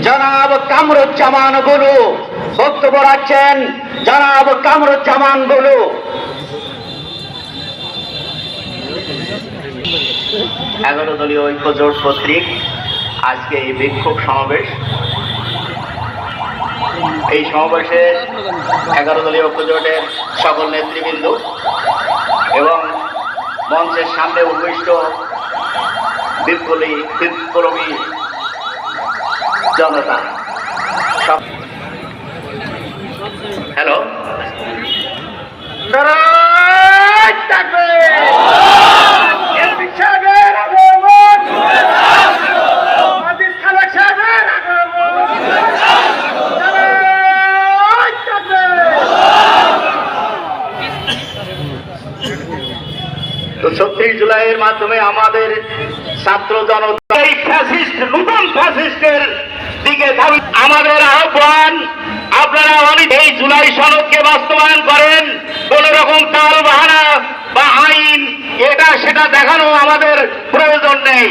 জনাব কামরুজ্জামান বুলু বক্তব্য রাখছেন। জনাব কামরুজ্জামান বুলু। 11 দলীয় ঐক্য জোট কর্তৃক আজকে এই বিক্ষোভ সমাবেশ। এই সমাবেশে 11 দলীয় ঐক্য জোটের সকল নেতৃবৃন্দ এবং মঞ্চের সামনে উপবিষ্ট বিপ্লবী জনতা। হ্যালো, তো 36 জুলাইয়ের মাধ্যমে আমাদের ছাত্র জনতা এই ফ্যাসিস্ট, নতুন ফ্যাসিস্টের দিকে আমাদের আহ্বান, আপনারা এই জুলাই সনদকে বাস্তবায়ন করেন। কোন রকম তাল বাহানা বা আইন এটা সেটা দেখানো আমাদের প্রয়োজন নেই।